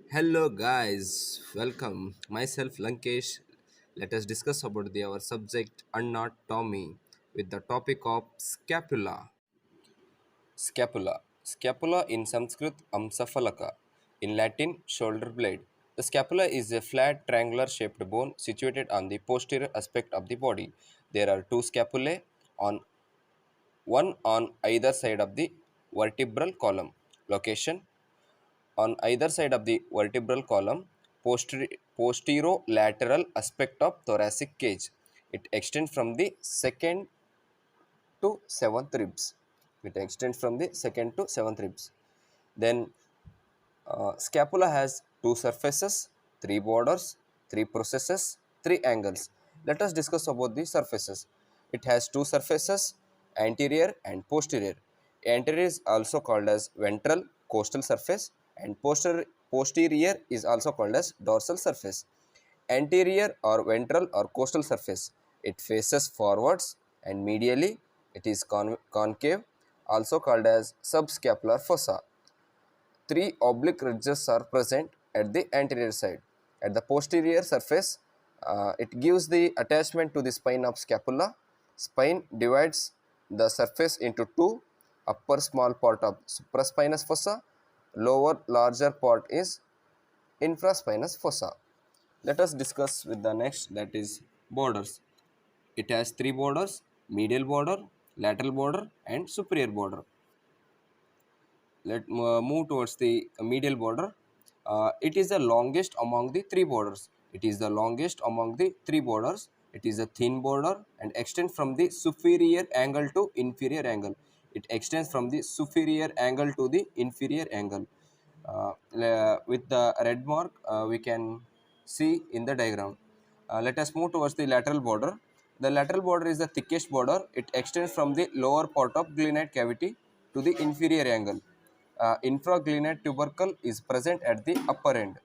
Hello guys, welcome. Myself Lankesh. Let us discuss about our subject anatomy with the topic of scapula. Scapula. Scapula in Sanskrit amsaphalaka. In Latin shoulder blade. The scapula is a flat triangular shaped bone situated on the posterior aspect of the body. There are two scapulae on one on either side of the vertebral column. Location on either side of the vertebral column, posterolateral aspect of thoracic cage. It extends from the second to seventh ribs. It extends from the second to seventh ribs. Then scapula has two surfaces, three borders, three processes, three angles. Let us discuss about the surfaces. It has two surfaces, anterior and posterior. Anterior is also called as ventral costal surface and posterior is also called as dorsal surface. Anterior or ventral or costal surface. It faces forwards and medially it is concave, also called as subscapular fossa. Three oblique ridges are present at the anterior side. At the posterior surface, it gives the attachment to the spine of scapula. Spine divides the surface into two, upper small part of supraspinous fossa, lower larger part is infraspinous fossa. Let us discuss with the next, that is borders. It has three borders: medial border, lateral border and superior border. Let move towards the medial border. It is the longest among the three borders. It is the longest among the three borders. It is a thin border and extends from the superior angle to inferior angle. It extends from the superior angle to the inferior angle. With the red mark, we can see in the diagram. Let us move towards the lateral border. The lateral border is the thickest border. It extends from the lower part of glenoid cavity to the inferior angle. Infraglenate tubercle is present at the upper end.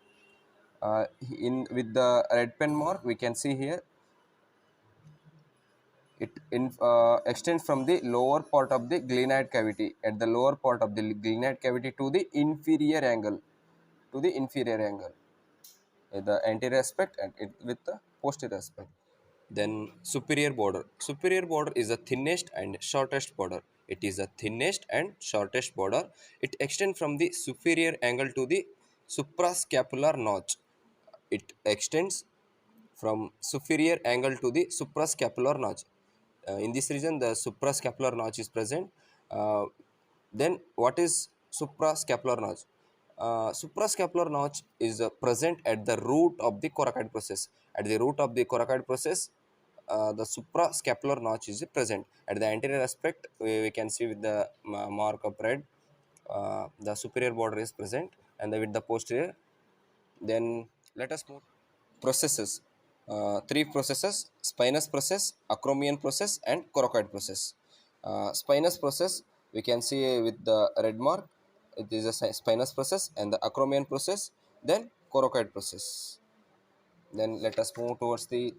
In with the red pen mark, we can see here it extends from the lower part of the glenoid cavity, at the lower part of the glenoid cavity to the inferior angle, the anterior aspect and it with the posterior aspect. Then superior border. Superior border is the thinnest and shortest border. It is the thinnest and shortest border. It extends from the superior angle to the suprascapular notch. It extends from superior angle to the suprascapular notch. In this region, the suprascapular notch is present. Uh, then, what is suprascapular notch? Suprascapular notch is present at the root of the coracoid process. At the root of the coracoid process, the suprascapular notch is present. At the anterior aspect, we can see with the mark of red, the superior border is present, and with the posterior. Then let us move processes. Three processes: spinous process, acromion process and coracoid process. Spinous process, we can see with the red mark, it is a spinous process, and the acromion process, then coracoid process. Then let us move towards the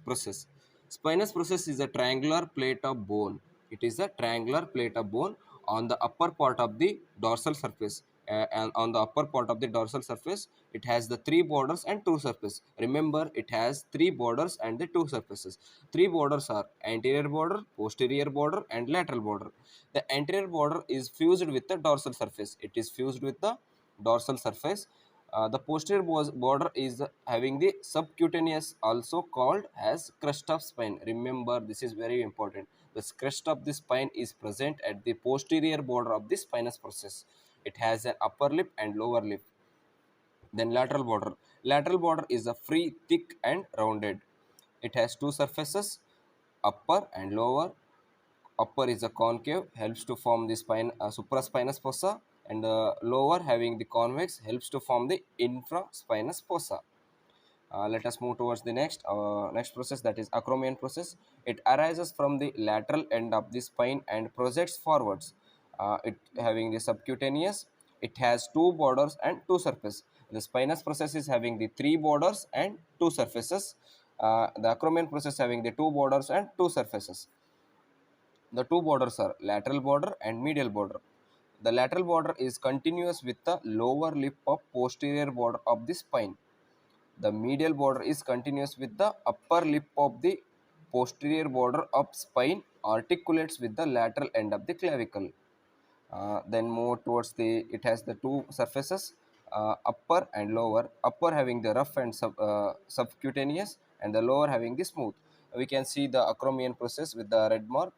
process. Spinous process is a triangular plate of bone. It is a triangular plate of bone on the upper part of the dorsal surface. And on the upper part of the dorsal surface, it has the three borders and two surfaces. Remember, it has three borders and the two surfaces. Three borders are anterior border, posterior border, and lateral border. The anterior border is fused with the dorsal surface. It is fused with the dorsal surface. The posterior border is having the subcutaneous, also called as crest of spine. Remember, this is very important. The crest of the spine is present at the posterior border of the spinous process. It has an upper lip and lower lip. Then lateral border. Lateral border is a free, thick and rounded. It has two surfaces, upper and lower. Upper is a concave, helps to form the spine supraspinous fossa, and the lower having the convex helps to form the infraspinous fossa. Let us move towards the next process, that is acromion process. It arises from the lateral end of the spine and projects forwards. It having the subcutaneous. It has two borders and two surfaces. The spinous process is having the three borders and two surfaces. The acromion process having the two borders and two surfaces. The two borders are lateral border and medial border. The lateral border is continuous with the lower lip of posterior border of the spine. The medial border is continuous with the upper lip of the posterior border of spine, articulates with the lateral end of the clavicle. Then move towards it has the two surfaces, upper and lower. Upper having the rough and subcutaneous, and the lower having the smooth. We can see the acromion process with the red mark,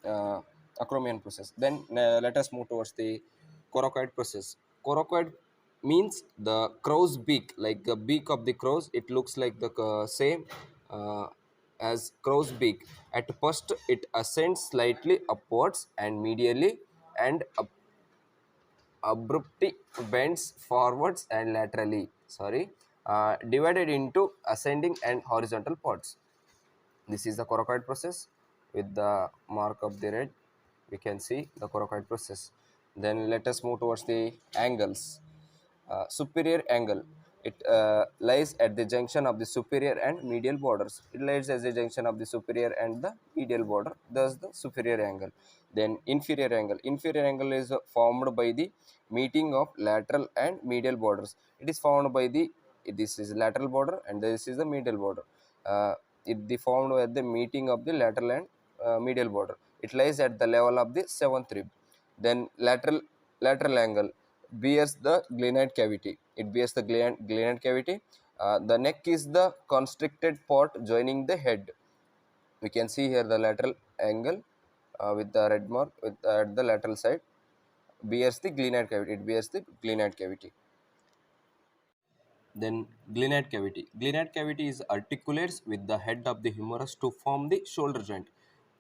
uh, acromion process. Then let us move towards the coracoid process. Coracoid means the crow's beak, like the beak of the crows. It looks like the same as crow's beak. At first, it ascends slightly upwards and medially, and abruptly bends forwards and laterally. Sorry, divided into ascending and horizontal parts. This is the coracoid process with the mark of the red. We can see the coracoid process. Then let us move towards the angles. Superior angle. It lies at the junction of the superior and medial borders. It lies as the junction of the superior and the medial border, thus the superior angle. Then inferior angle. Inferior angle is formed by the meeting of lateral and medial borders. It is formed by the, this is lateral border and this is the medial border. It is formed at the meeting of the lateral and medial border. It lies at the level of the seventh rib. Then lateral angle bears the glenoid cavity. It bears the glenoid cavity. The neck is the constricted part joining the head. We can see here the lateral angle with the red mark with at the lateral side bears the glenoid cavity. It bears the glenoid cavity. Then glenoid cavity. Glenoid cavity is articulates with the head of the humerus to form the shoulder joint.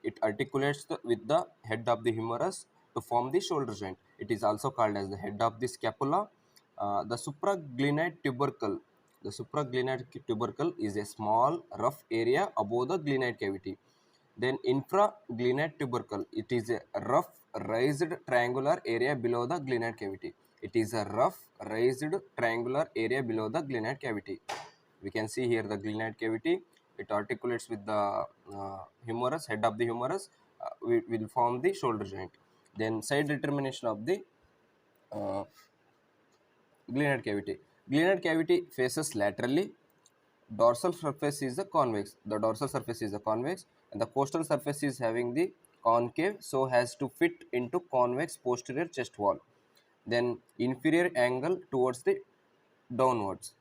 It articulates with the head of the humerus to form the shoulder joint. It is also called as the head of the scapula. The supraglenoid tubercle. The supraglenoid tubercle is a small rough area above the glenoid cavity. Then infraglenoid tubercle. It is a rough raised triangular area below the glenoid cavity. It is a rough raised triangular area below the glenoid cavity. We can see here the glenoid cavity. It articulates with the humerus, head of the humerus, will form the shoulder joint. Then side determination of the uh, glenoid cavity. Glenoid cavity faces laterally. Dorsal surface is the convex. The dorsal surface is the convex, and the costal surface is having the concave, so has to fit into convex posterior chest wall. Then inferior angle towards the downwards.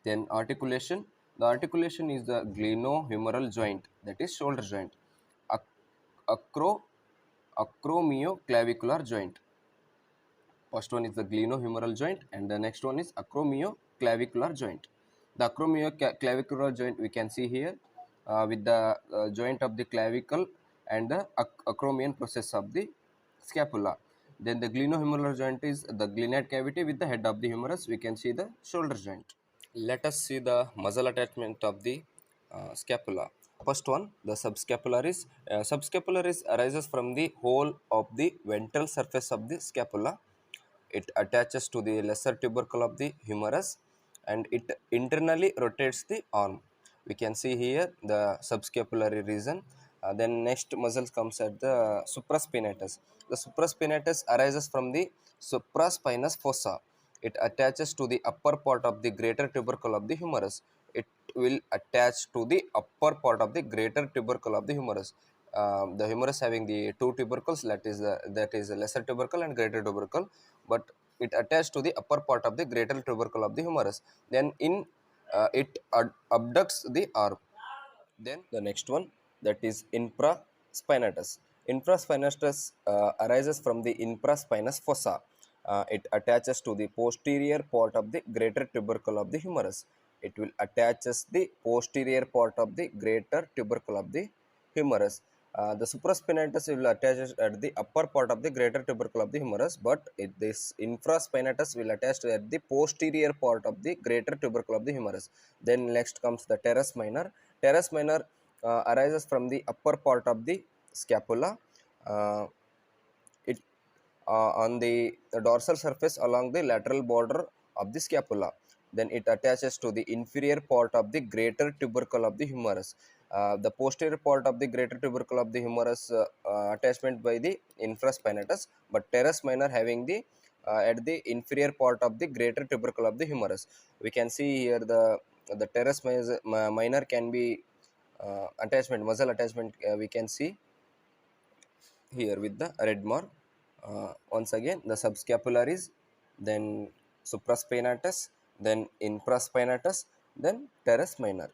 Then articulation. The articulation is the glenohumeral joint, that is shoulder joint. Acro acromioclavicular joint. First one is the glenohumeral joint and the next one is acromioclavicular joint. The acromioclavicular joint we can see here with the joint of the clavicle and the acromion process of the scapula. Then the glenohumeral joint is the glenoid cavity with the head of the humerus. We can see the shoulder joint. Let us see the muscle attachment of the scapula. First one, the subscapularis. Subscapularis arises from the whole of the ventral surface of the scapula. It attaches to the lesser tubercle of the humerus and it internally rotates the arm. We can see here the subscapulary region. Then next muscle comes at the supraspinatus. The supraspinatus arises from the supraspinous fossa. It attaches to the upper part of the greater tubercle of the humerus. It will attach to the upper part of the greater tubercle of the humerus. The humerus having the two tubercles, that is the lesser tubercle and greater tubercle, but it attached to the upper part of the greater tubercle of the humerus. Then it abducts the arm. Then the next one, that is infraspinatus. Infraspinatus arises from the infraspinous fossa. It attaches to the posterior part of the greater tubercle of the humerus. It will attaches the posterior part of the greater tubercle of the humerus. The supraspinatus will attach at the upper part of the greater tubercle of the humerus, but this infraspinatus will attach at the posterior part of the greater tubercle of the humerus. Then next comes the teres minor. Teres minor arises from the upper part of the scapula. It on the dorsal surface along the lateral border of the scapula. Then it attaches to the inferior part of the greater tubercle of the humerus. The posterior part of the greater tubercle of the humerus attachment by the infraspinatus, but teres minor having the at the inferior part of the greater tubercle of the humerus. We can see here the teres minor can be attachment, muscle attachment, we can see here with the red mark. Once again, the subscapularis, then supraspinatus, then infraspinatus, then teres minor.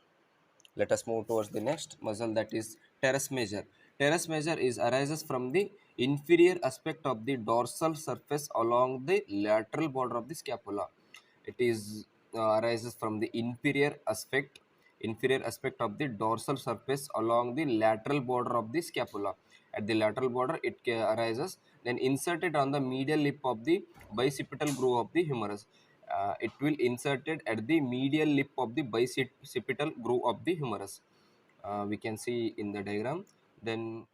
Let us move towards the next muscle, that is teres major. Teres major is arises from the inferior aspect of the dorsal surface along the lateral border of the scapula. It is arises from the inferior aspect of the dorsal surface along the lateral border of the scapula. At the lateral border it arises, then inserted on the medial lip of the bicipital groove of the humerus. It will inserted at the medial lip of the bicipital groove of the humerus. We can see in the diagram. Then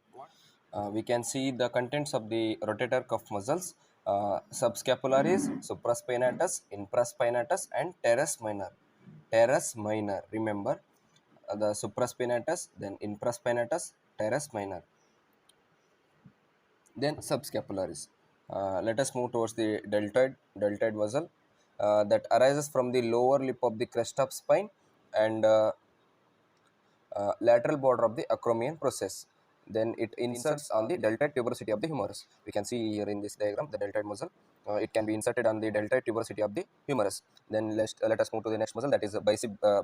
we can see the contents of the rotator cuff muscles, subscapularis, supraspinatus, infraspinatus, and teres minor. Teres minor, remember, the supraspinatus, then infraspinatus, teres minor, then subscapularis. Let us move towards the deltoid muscle that arises from the lower lip of the crest of spine and lateral border of the acromion process. Then it inserts on the deltoid tuberosity of the humerus. We can see here in this diagram the deltoid muscle. It can be inserted on the deltoid tuberosity of the humerus. Then let us move to the next muscle, that is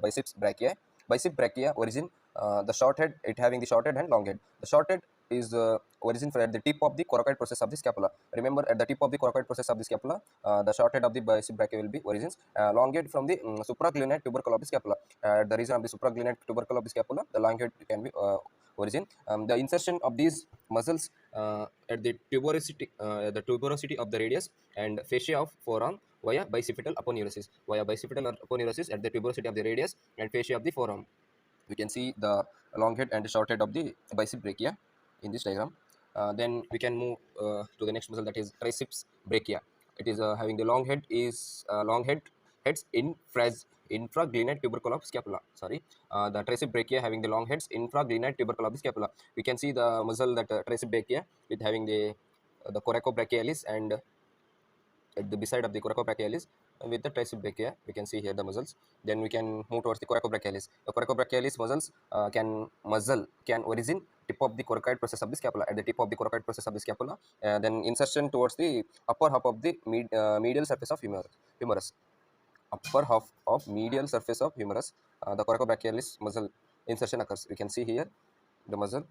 biceps brachii. Bicep brachia origin, the short head, it having the short head and long head. The short head is origin at the tip of the coracoid process of the scapula. Remember, at the tip of the coracoid process of the scapula, the short head of the bicep brachia will be origins. Long head from the supraglenoid tubercle of the scapula. The reason of the supraglenoid tubercle of the scapula, the long head can be origin. The insertion of these muscles at the tuberosity of the radius and fascia of forearm via bicipital aponeurosis. Via bicipital aponeurosis at the tuberosity of the radius and fascia of the forearm. We can see the long head and the short head of the bicep brachia in this diagram. Then we can move to the next muscle, that is triceps brachia. It is having the long heads in infraglenoid tubercle of scapula. Sorry, the tricep brachia having the long heads infraglenoid tubercle of the scapula. We can see the muscle, that tricep brachia, with having the coracobrachialis, and at the beside of the coracobrachialis with the tricep brachia we can see here the muscles. Then we can move towards the coracobrachialis. The coracobrachialis muscles can origin tip of the coracoid process of the scapula, at the tip of the coracoid process of the scapula. Then insertion towards the upper half of the medial surface of humerus. Upper half of medial surface of humerus, the coracobrachialis muscle insertion occurs. We can see here the muscle.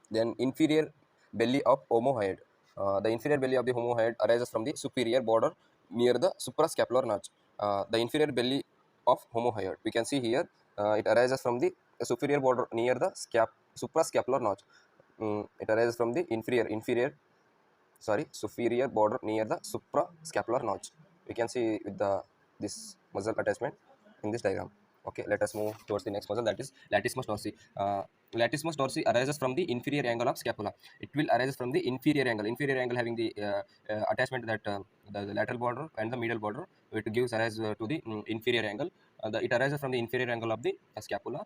Then inferior belly of homohyoid. The inferior belly of the homohyoid arises from the superior border near the suprascapular notch. The inferior belly of homohyoid, we can see here, it arises from the superior border near the suprascapular notch. It arises from the superior border near the suprascapular notch. We can see with this muscle attachment in this diagram. Okay, let us move towards the next muscle, that is latissimus dorsi. Latissimus dorsi arises from the inferior angle of scapula. It will arise from the inferior angle having the attachment, that the lateral border and the medial border. It gives rise to the inferior angle. It arises from the inferior angle of the scapula.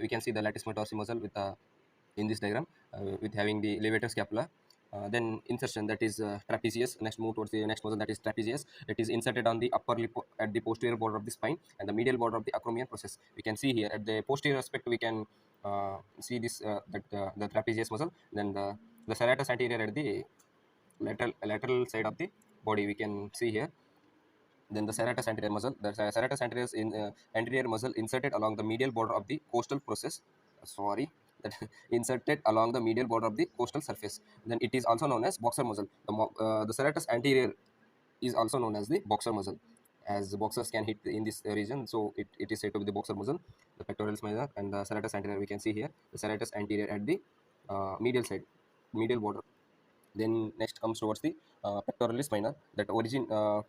We can see the latissimus dorsi muscle with in this diagram, with having the levator scapula. Then insertion, that is trapezius. Next, move towards the next muscle, that is trapezius. It is inserted on the upper lip at the posterior border of the spine and the medial border of the acromion process. We can see here at the posterior aspect we can see this the trapezius muscle. Then the serratus anterior at the lateral side of the body we can see here. Then the serratus anterior muscle, the serratus anterior muscle inserted along the medial border of the costal process. Sorry, that inserted along the medial border of the costal surface. Then it is also known as boxer muscle. The serratus anterior is also known as the boxer muscle, as the boxers can hit in this region, so it is said to be the boxer muscle. The pectoralis minor and the serratus anterior, we can see here the serratus anterior at the medial side, medial border. Then next comes towards the pectoralis minor, that origin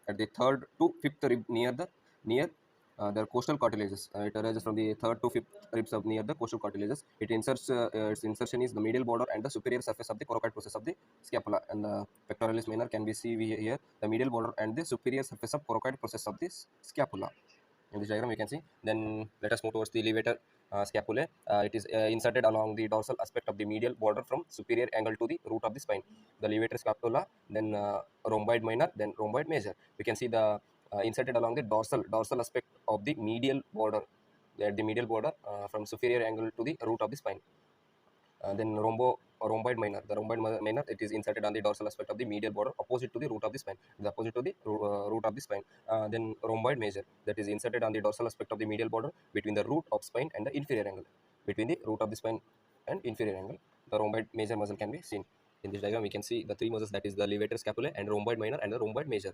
at the third to fifth rib near the coastal cartilages. It arises from the third to fifth ribs of near the coastal cartilages. Its insertion is the medial border and the superior surface of the coracoid process of the scapula. And the pectoralis minor can be seen here the medial border and the superior surface of coracoid process of this scapula. In this diagram you can see. Then let us move towards the levator scapulae. It is inserted along the dorsal aspect of the medial border from superior angle to the root of the spine. The levator scapula, then rhomboid minor, then rhomboid major. We can see the inserted along the dorsal aspect of the medial border, at the medial border from superior angle to the root of the spine. Then rhomboid minor. The minor, it is inserted on the dorsal aspect of the medial border opposite to the root of the spine. The opposite to the root of the spine. Then rhomboid major, that is inserted on the dorsal aspect of the medial border between the root of spine and the inferior angle. Between the root of the spine and inferior angle, the rhomboid major muscle can be seen. In this diagram, we can see the three muscles, that is the levator scapulae and rhomboid minor and the rhomboid major.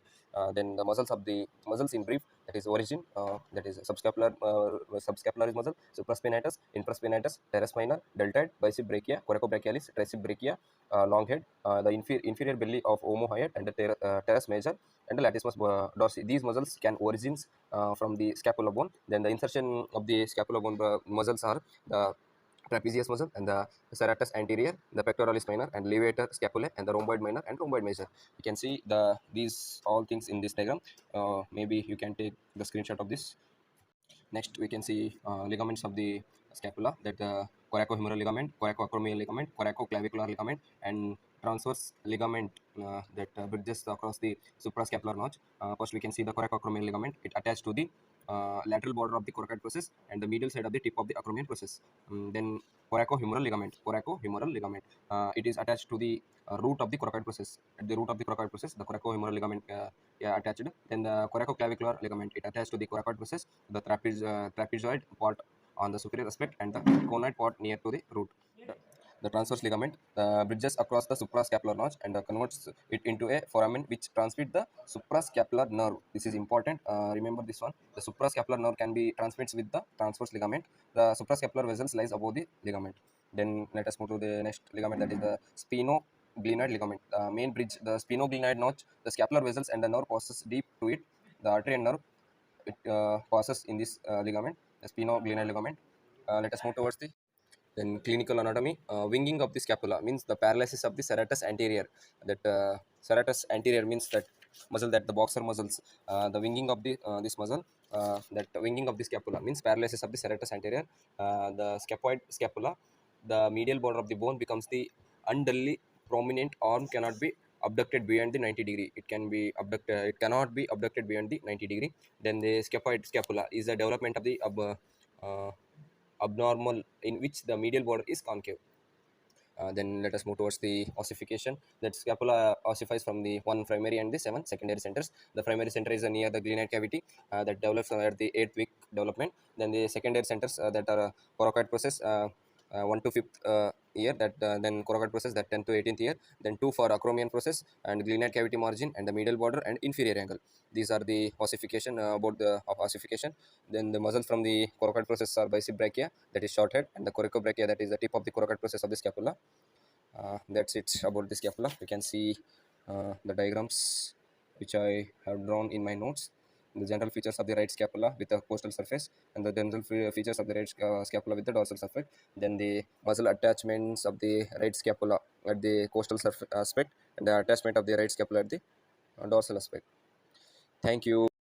Then the muscles in brief, that is origin, that is subscapularis muscle, supraspinatus, infraspinatus, teres minor, deltoid, bicep brachia, coracobrachialis, tricep brachia, long head, the inferior belly of omohyoid and the teres major and the latissimus dorsi. These muscles can origins from the scapula bone. Then the insertion of the scapula bone muscles are the trapezius muscle and the serratus anterior, the pectoralis minor and levator scapulae and the rhomboid minor and rhomboid major. You can see these all things in this diagram. Maybe you can take the screenshot of this. Next, we can see ligaments of the scapula, that the coracohumeral ligament, coracoacromial ligament, coracoclavicular ligament, and transverse ligament that bridges across the suprascapular notch. First, we can see the coracoacromial ligament. It attached to the lateral border of the coracoid process and the medial side of the tip of the acromion process. Then coracohumeral ligament. It is attached to the root of the coracoid process. At the root of the coracoid process, the coracohumeral ligament attached. Then the coracoclavicular ligament, it attached to the coracoid process, the trapezoid part on the superior aspect and the conoid part near to the root. The transverse ligament bridges across the suprascapular notch and converts it into a foramen which transmits the suprascapular nerve. This is important. Remember this one. The suprascapular nerve can be transmitted with the transverse ligament. The suprascapular vessels lies above the ligament. Then let us move to the next ligament, that is the sphenoglenoid ligament. The main bridge, the sphenoglenoid notch, the scapular vessels and the nerve passes deep to it. The artery and nerve, it passes in this ligament, the sphenoglenoid ligament. Let us move towards the then clinical anatomy. Winging of the scapula means the paralysis of the serratus anterior. That serratus anterior means that muscle, that the boxer muscles. The winging of the this muscle, that winging of the scapula means paralysis of the serratus anterior. The scaphoid scapula, the medial border of the bone becomes the undully prominent arm cannot be abducted beyond the 90 degree. It can be abducted. It cannot be abducted beyond the 90 degree. Then the scaphoid scapula is the development of the uh, abnormal in which the medial border is concave. Then let us move towards the ossification. That scapula ossifies from the one primary and the seven secondary centers. The primary center is near the glenoid cavity that develops at the 8th week development. Then the secondary centers that are coracoid process 1 to 5th year, that then coracoid process that 10th to 18th year. Then 2 for acromion process and glenoid cavity margin and the medial border and inferior angle. These are the ossification about the of ossification. Then the muscles from the coracoid process are bicep brachia, that is short head, and the coracobrachia, that is the tip of the coracoid process of the scapula. That's it about the scapula. You can see the diagrams which I have drawn in my notes. The general features of the right scapula with the costal surface, and the general features of the right scapula with the dorsal surface. Then the muscle attachments of the right scapula at the costal surface aspect, and the attachment of the right scapula at the dorsal aspect. Thank you.